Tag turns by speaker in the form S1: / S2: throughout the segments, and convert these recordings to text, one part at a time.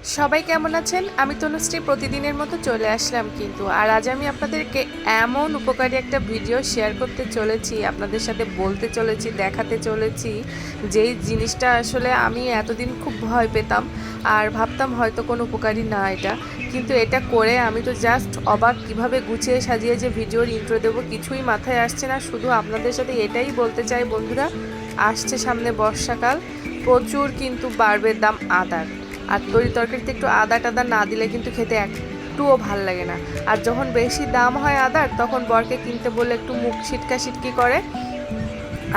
S1: সবাই কেমন আছেন? আমি তনুশ্রী প্রতিদিনের মতো চলে আসলাম কিন্তু। আর আজ আমি আপনাদেরকে এমন উপকারী একটা ভিডিও শেয়ার করতে চলেছি, আপনাদের সাথে বলতে চলেছি, দেখাতে চলেছি, যেই জিনিসটা আসলে আমি এতদিন খুব ভয় পেতাম আর ভাবতাম হয়তো কোনো উপকারী না এটা। কিন্তু এটা করে আমি তো জাস্ট অবাক, কিভাবে গুছিয়ে সাজিয়ে যে ভিডিওর ইন্ট্রো দেবো কিছুই মাথায় আসছে না। শুধু আপনাদের সাথে এটাই বলতে চাই বন্ধুরা, আসছে সামনে বর্ষাকাল, প্রচুর কিন্তু বাড়বে দাম আদার। আর তরি তরকারিতে একটু আদা টাদা না দিলে কিন্তু খেতে একটুও ভাল লাগে না। আর যখন বেশি দাম হয় আদার, তখন বরকে কিনতে বললে একটু মুখ সিটকা সিটকি করে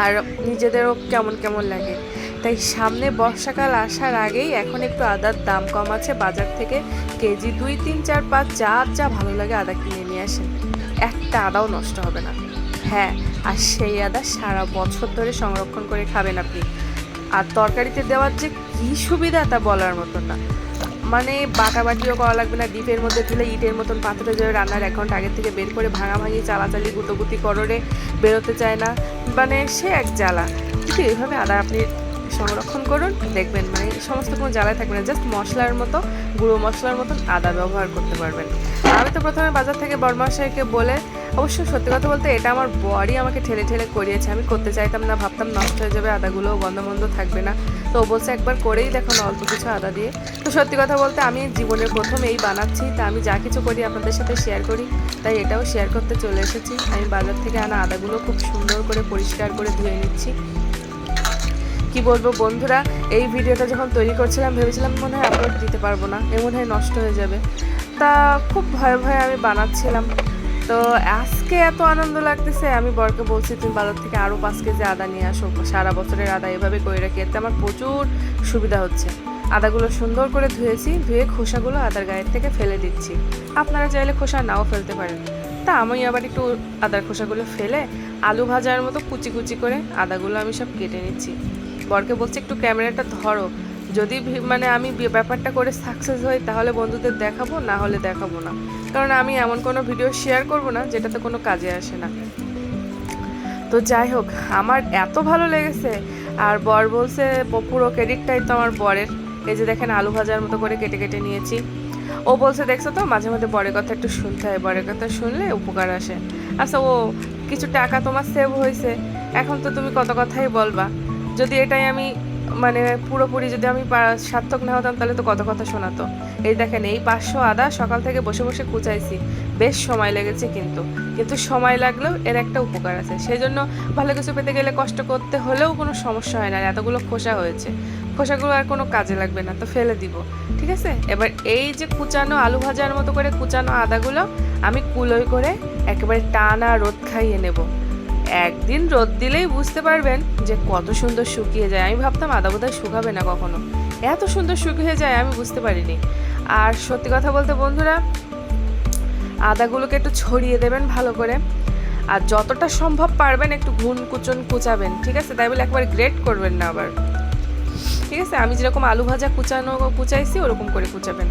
S1: আর নিজেদেরও কেমন কেমন লাগে। তাই সামনে বর্ষাকাল আসার আগেই এখন একটু আদার দাম কম আছে বাজার থেকে, কেজি 2, 3, 4, 5 যা যা ভালো লাগে আদা কিনে নিয়ে আসেন, একটা আদাও নষ্ট হবে না। হ্যাঁ, আর সেই আদা সারা বছর ধরে সংরক্ষণ করে খাবেন আপনি। আর তরকারিতে দেওয়ার যে কী সুবিধা তা বলার মতন না। মানে বাটাবাটিও করা লাগবে না, ডিপের মধ্যে তুলে ইটের মতন পাথরে যাবে, রান্নার 1 ঘন্টা আগের থেকে বের করে ভাঙাভাঙি চালাচালি গুটোগুটি কররে বেরোতে চায় না, মানে সে এক জ্বালা। কিন্তু এইভাবে আদা আপনি সংরক্ষণ করুন, দেখবেন মানে সমস্ত কোনো জ্বালায় থাকবে না, জাস্ট মশলার মতো, গুঁড়ো মশলার মতন আদা ব্যবহার করতে পারবেন। আমি তো প্রথমে বাজার থেকে বড়মশাইকে বলে, অবশ্য সত্যি কথা বলতে এটা আমার বরই আমাকে ঠেলে ঠেলে করিয়েছে, আমি করতে চাইতাম না, ভাবতাম নষ্ট হয়ে যাবে, আদাগুলোও বন্ধ বন্ধ থাকবে না। তো ও বলছে একবার করেই দেখো না অল্প কিছু আদা দিয়ে। তো সত্যি কথা বলতে আমি জীবনের প্রথম এই বানাচ্ছি, তা আমি যা কিছু করি আপনাদের সাথে শেয়ার করি, তাই এটাও শেয়ার করতে চলে এসেছি। আমি বাজার থেকে আনা আদাগুলো খুব সুন্দর করে পরিষ্কার করে ধুয়ে নিচ্ছি। কি বলবো বন্ধুরা, এই ভিডিওটা যখন তৈরি করছিলাম ভেবেছিলাম মনে হয় আপলোড দিতে পারবো না, এ মনে হয় নষ্ট হয়ে যাবে, তা খুব ভয়ে ভয়ে আমি বানাচ্ছিলাম। তো আজকে এত আনন্দ লাগতেছে, আমি বরকে বলছি তুমি বাজার থেকে আরও 5 কেজি আদা নিয়ে আসো, সারা বছরের আদা এভাবে করে রাখি, এতে আমার প্রচুর সুবিধা হচ্ছে। আদাগুলো সুন্দর করে ধুয়েছি, ধুয়ে খোসাগুলো আদার গায়ের থেকে ফেলে দিচ্ছি। আপনারা চাইলে খোসা নাও ফেলতে পারেন। তা আমি আবার একটু আদার খোসাগুলো ফেলে আলু ভাজার মতো কুচি কুচি করে আদাগুলো আমি সব কেটে নিচ্ছি। বরকে বলছি একটু ক্যামেরাটা ধরো, যদি মানে আমি ব্যাপারটা করে সাকসেস হই তাহলে বন্ধুদের দেখাবো, না হলে দেখাবো না, কারণ আমি এমন কোনো ভিডিও শেয়ার করব না যেটাতে কোনো কাজে আসে না। তো যাই হোক, আমার এত ভালো লেগেছে। আর বর বলছে পুরো ক্রেডিটটাই তো আমার বরের। এই যে দেখেন আলু ভাজার মতো করে কেটে কেটে নিয়েছি। ও বলছে দেখছো তো, মাঝে মধ্যে বরের কথা একটু শুনতে হয়, বরের কথা শুনলে উপকার আসে। আচ্ছা, ও কিছু টাকা তোমার সেভ হয়েছে, এখন তো তুমি কত কথাই বলবা। যদি এটাই আমি মানে পুরোপুরি যদি আমি সার্থক না হতাম তাহলে তো কত কথা শোনাতো। এই দেখেন এই 500 আদা সকাল থেকে বসে বসে কুচাইছি, বেশ সময় লেগেছে, কিন্তু কিন্তু সময় লাগলেও এর একটা উপকার আছে। সেই জন্য ভালো কিছু পেতে গেলে কষ্ট করতে হলেও কোনো সমস্যা হয় না। এতগুলো খোসা হয়েছে, খোসাগুলো আর কোনো কাজে লাগবে না, তো ফেলে দিব। ঠিক আছে, এবার এই যে কুচানো আলু ভাজার মতো করে কুচানো আদাগুলো আমি কুলোয় করে একেবারে টানা রোদ খাইয়ে নেব। একদিন রোদ দিলেই বুঝতে পারবেন যে কত সুন্দর শুকিয়ে যায়। আমি ভাবতাম আদা বোধহয় শুকাবে না কখনো, এত সুন্দর শুকিয়ে যায় আমি বুঝতে পারিনি। আর সত্যি কথা বলতে বন্ধুরা, আদাগুলোকে একটু ছড়িয়ে দেবেন ভালো করে, আর যতটা সম্ভব পারবেন একটু কুচাবেন। ঠিক আছে, তাই বলে একবার গ্রেট করবেন না আবার। ঠিক আছে, আমি যেরকম আলু ভাজা কুচাইছি ওরকম করে কুচাবেন,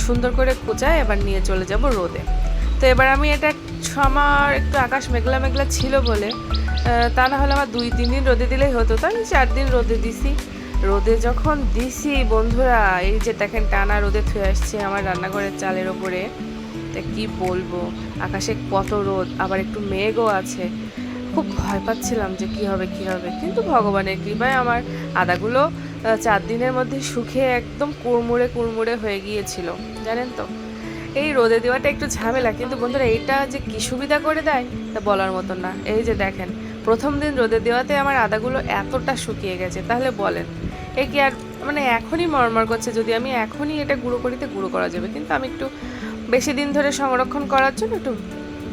S1: সুন্দর করে কুচায় এবার নিয়ে চলে যাব রোদে। তো এবার আমি এটা আমার একটু আকাশ মেঘলা মেঘলা ছিল বলে, তা না হলে আমার 2-3 দিন রোদে দিলেই হতো, তাই 4 দিন রোদে দিছি। রোদে যখন দিছি বন্ধুরা, এই যে দেখেন টানা রোদে থুয়ে আসছে আমার রান্নাঘরের চালের ওপরে, তা কি বলবো, আকাশে কত রোদ, আবার একটু মেঘও আছে। খুব ভয় পাচ্ছিলাম যে কি হবে কি হবে, কিন্তু ভগবানের কৃপায় আমার আদাগুলো 4 দিনের মধ্যে শুকিয়ে একদম কুড়মুড়ে কুড়মুড়ে হয়ে গিয়েছিল, জানেন তো। এই রোদে দেওয়াটা একটু ঝামেলা, কিন্তু বন্ধুরা এটা যে কি সুবিধা করে দেয় তা বলার মতন না। এই যে দেখেন প্রথম দিন রোদে দেওয়াতে আমার আদাগুলো এতটা শুকিয়ে গেছে, তাহলে বলেন এ কি আর মানে এখনই মরমর করছে, যদি আমি এখনই এটা গুঁড়ো করিতে গুঁড়ো করা যাবে, কিন্তু আমি একটু বেশি দিন ধরে সংরক্ষণ করার জন্য একটু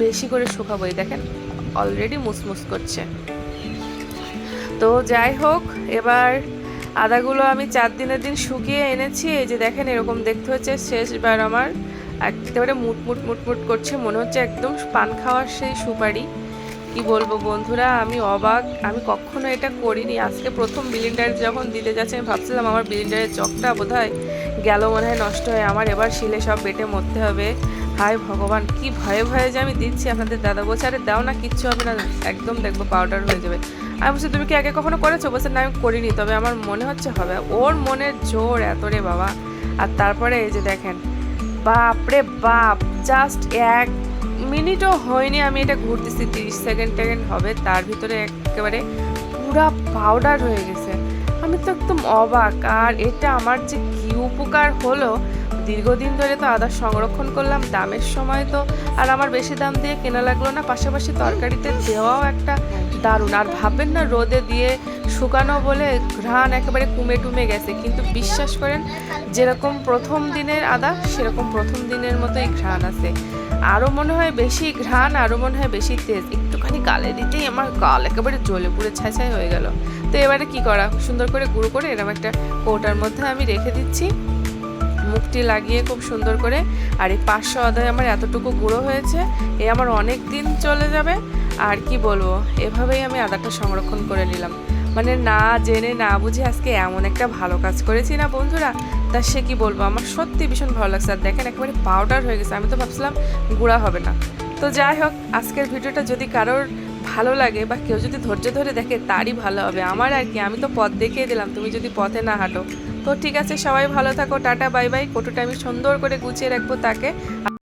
S1: বেশি করে শুকাবো। এই দেখেন অলরেডি মুসমুস করছে। তো যাই হোক, এবার আদাগুলো আমি 4 দিনের দিন শুকিয়ে এনেছি। এই যে দেখেন এরকম দেখতে হচ্ছে শেষবার আমার একেবারে মুটমুট মুটমুট করছে, মনে হচ্ছে একদম পান খাওয়ার সেই সুপারি। কি বলবো বন্ধুরা, আমি অবাক, আমি কখনো এটা করিনি, আজকে প্রথম বিলিন্ডার যখন দিতে যাচ্ছে আমি ভাবছিলাম আমার বিলিন্ডারের চকটা বোধহয় গেল, মনে হয় নষ্ট হয়ে, আমার এবার শিলে সব বেটে মরতে হবে। হায় ভগবান, কি ভয়ে ভয়ে যে আমি দিচ্ছি। আপনাদের দাদা বলছে আরে দাও না, কিচ্ছু হবে না, একদম দেখবো পাউডার হয়ে যাবে। আমি বলছি তুমি কি আগে কখনো করেছো? বলছে না আমি করিনি, তবে আমার মনে হচ্ছে হবে। ওর মনের জোর এত রে বাবা। আর তারপরে এই যে দেখেন, বাপরে বাপ, জাস্ট 1 মিনিটও হয়নি আমি এটা ঘুরতেছি, 30 সেকেন্ড হবে, তার ভিতরে একেবারে পুরা পাউডার হয়ে গেছে। আমি তো একদম অবাক। আর এটা আমার যে কি উপকার হলো, দীর্ঘদিন ধরে তো আদা সংরক্ষণ করলাম, দামের সময় তো আর আমার বেশি দাম দিয়ে কেনা লাগলো না, পাশাপাশি তরকারিতে দেওয়াও একটা দারুণ। আর ভাববেন না রোদে দিয়ে শুকানো বলে ঘ্রাণ একেবারে কুমে টুমে গেছে, কিন্তু বিশ্বাস করেন যেরকম প্রথম দিনের আদা সেরকম প্রথম দিনের মতোই ঘ্রাণ আছে। আরও মনে হয় বেশি ঘ্রাণ, আরও মনে হয় বেশি তেজ। একটুখানি গালে দিতেই আমার গাল একেবারে জ্বলে পুড়ে ছাই ছাই হয়ে গেল। তো এবারে কি করা, সুন্দর করে গুঁড়ো করে এরকম একটা কৌটার মধ্যে আমি রেখে দিচ্ছি, মুখটি লাগিয়ে খুব সুন্দর করে। আর এই 500 আদায় আমার এতটুকু গুঁড়ো হয়েছে, এ আমার অনেক দিন চলে যাবে। আর কি বলবো, এভাবেই আমি আদাটা সংরক্ষণ করে নিলাম। মানে না জেনে না বুঝে আজকে এমন একটা ভালো কাজ করেছি না বন্ধুরা, তা সে কি বলবো, আমার সত্যি ভীষণ ভালো লাগছে। আর দেখেন একেবারে পাউডার হয়ে গেছে, আমি তো ভাবছিলাম গুঁড়া হবে না। তো যাই হোক, আজকের ভিডিওটা যদি কারোর ভালো লাগে বা কেউ যদি ধৈর্য ধরে দেখে তারই ভালো হবে। আমার আর কি, আমি তো পথ দেখিয়ে দিলাম, তুমি যদি পথে না হাঁটো। তো ঠিক আছে, সবাই ভালো থাকো, টাটা বাই বাই। কটুটা আমি সুন্দর করে গুছিয়ে রাখবো তাকে।